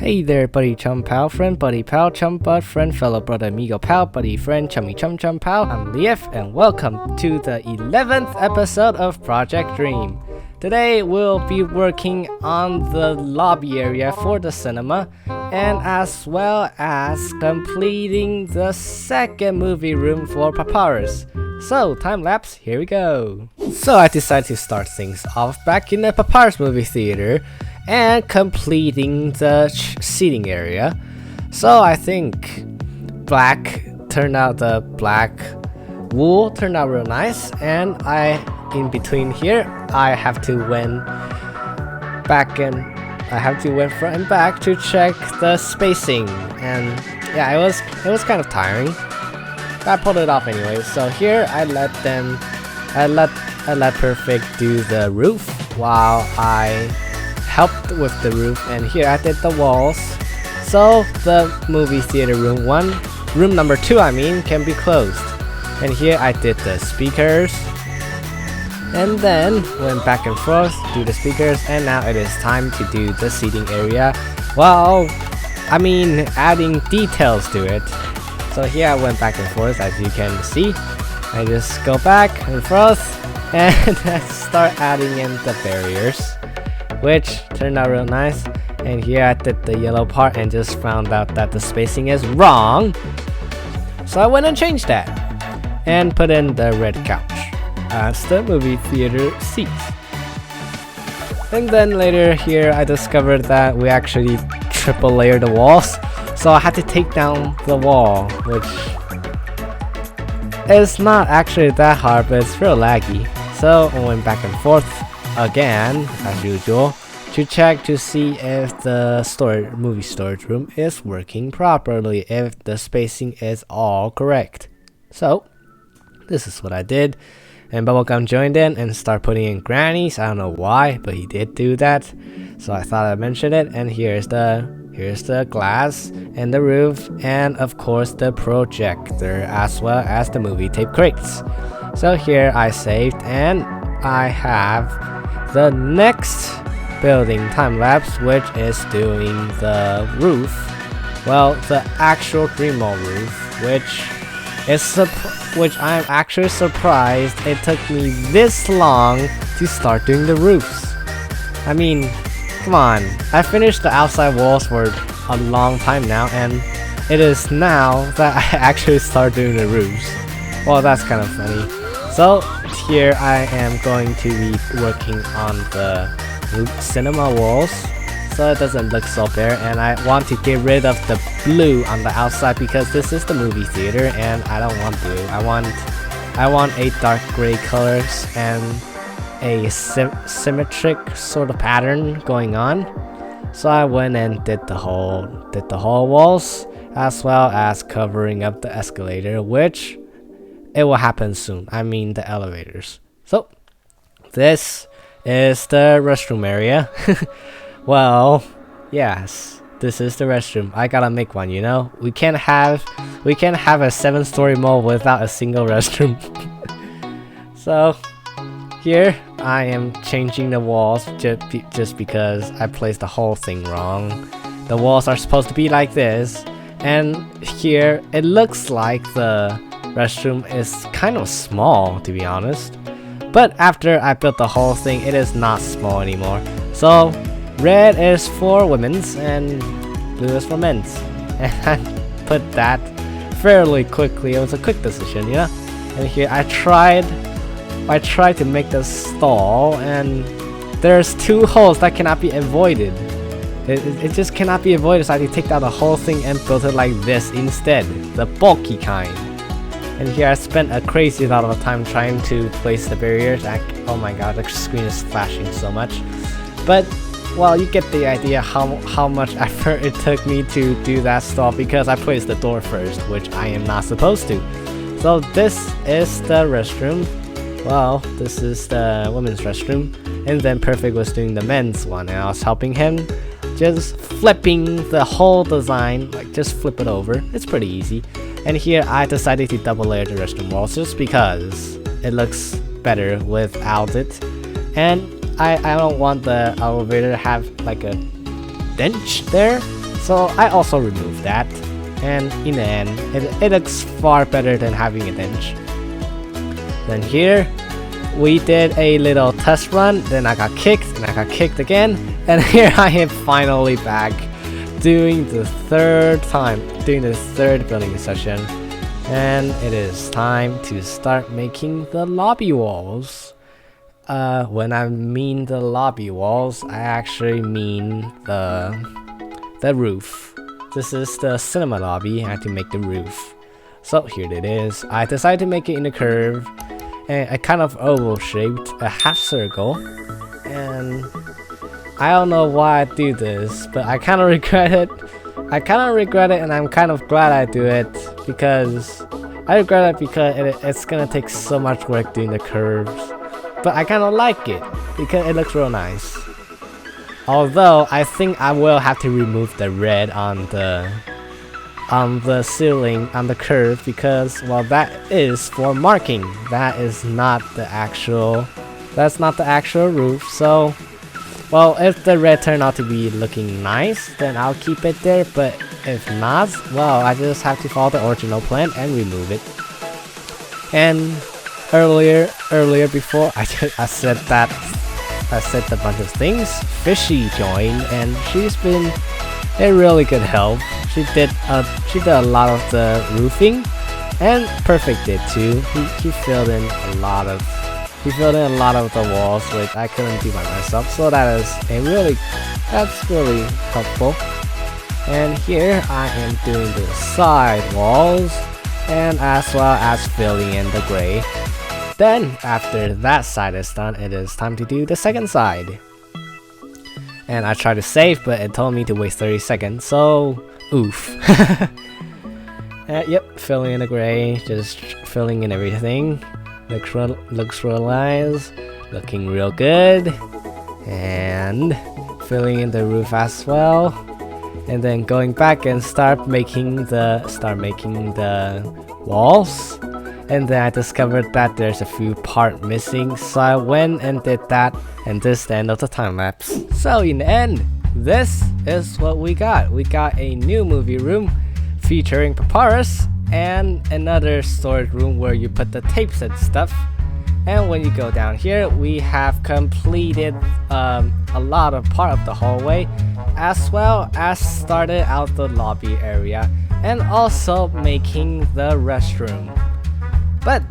Hey there, buddy, chum, pal, friend, buddy, pal, chum, bud, friend, fellow brother, amigo, pal, buddy, friend, chummy, chum, chum, pal. I'm Lief, and welcome to the 11th episode of Project Dream. Today, we'll be working on the lobby area for the cinema, and as well as completing the second movie room for Papyrus. So, time lapse, here we go. So, I decided to start things off back in the Papyrus movie theater and completing the seating area. So I think the black wool turned out real nice, and in between here I have to went front and back to check the spacing, and yeah, it was kind of tiring. I pulled it off anyway. So here I let Perfect do the roof while I helped with the roof, and here I did the walls, so the movie theater room number 2 can be closed. And here I did the speakers, and then went back and forth, do the speakers, and now it is time to do the seating area. Well, adding details to it. So here I went back and forth, as you can see. I just go back and forth and start adding in the barriers, which turned out real nice. And here I did the yellow part and just found out that the spacing is wrong, so I went and changed that and put in the red couch as the movie theater seats. And then later here I discovered that we actually triple layered the walls, so I had to take down the wall, which is not actually that hard, but it's real laggy. So I went back and forth again, as usual, to check to see if the movie storage room is working properly, if the spacing is all correct. So this is what I did, and Bubblegum joined in and started putting in grannies. I don't know why, but he did do that, so I thought I'd mention it. And here's the glass and the roof, and of course the projector, as well as the movie tape crates. So here I saved, and I have the next building time lapse, which is doing the roof. Well, the actual Dream Mall roof, which I'm actually surprised it took me this long to start doing the roofs. Come on, I finished the outside walls for a long time now, and it is now that I actually start doing the roofs. Well, that's kind of funny. So here I am going to be working on the cinema walls, so it doesn't look so bare, and I want to get rid of the blue on the outside because this is the movie theater and I don't want blue. I want a dark gray colors and a symmetric sort of pattern going on. So I went and did the whole walls, as well as covering up the escalator, which it will happen soon. The elevators. So this is the restroom area. Well, yes, this is the restroom. I gotta make one, we can't have a 7-story mall without a single restroom. So here I am changing the walls just because I placed the whole thing wrong. The walls are supposed to be like this, and here it looks like the restroom is kind of small, to be honest. But after I built the whole thing, it is not small anymore. So red is for women's and blue is for men's. And I put that fairly quickly. It was a quick decision, And here I tried to make the stall, and there's 2 holes that cannot be avoided. It just cannot be avoided, so I had to take out the whole thing and build it like this instead, the bulky kind. And here I spent a crazy lot of time trying to place the barriers. Oh my god, the screen is flashing so much. But, well, you get the idea how much effort it took me to do that stall, because I placed the door first, which I am not supposed to. So this is the restroom. Well, this is the women's restroom. And then Perfect was doing the men's one, and I was helping him, just flipping the whole design, just flip it over. It's pretty easy. And here I decided to double layer the restroom walls just because it looks better without it. And I don't want the elevator to have like a bench there, So I also removed that, and in the end, it looks far better than having a bench. Then here, we did a little test run, then I got kicked, and I got kicked again, and here I am finally back doing the third building session. And it is time to start making the lobby walls. When I mean the lobby walls, I actually mean the roof. This is the cinema lobby. I had to make the roof. So here it is. I decided to make it in a curve, and a kind of oval shaped, a half circle. And I don't know why I do this, but I kind of regret it. And I'm kind of glad I do it because it's gonna take so much work doing the curves. But I kind of like it because it looks real nice. Although I think I will have to remove the red on the ceiling on the curve because, well, that is for marking. That's not the actual roof. So, well, if the red turned out to be looking nice, then I'll keep it there. But if not, well, I just have to follow the original plan and remove it. And earlier before I said a bunch of things. Fishy joined, and she's been a really good help. She did a lot of the roofing, and Perfect did too. He filled in a lot of the walls, which I couldn't do by myself. So that's really helpful. And here I am doing the side walls, and as well as filling in the gray. Then after that side is done, it is time to do the second side. And I tried to save, but it told me to wait 30 seconds, so oof. Yep, filling in the gray, just filling in everything. Looks real nice, looking real good. And filling in the roof as well. And then going back and start making the walls. And then I discovered that there's a few parts missing, so I went and did that, and this is the end of the time lapse. So in the end, this is what we got. We got a new movie room featuring Papyrus, and another storage room where you put the tapes and stuff. And when you go down here, we have completed a lot of part of the hallway, as well as started out the lobby area, and also making the restroom. But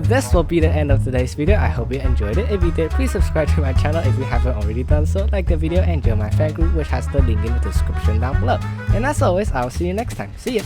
this will be the end of today's video. I hope you enjoyed it. If you did, please subscribe to my channel if you haven't already done so. Like the video and join my fan group, which has the link in the description down below. And as always, I'll see you next time. See ya!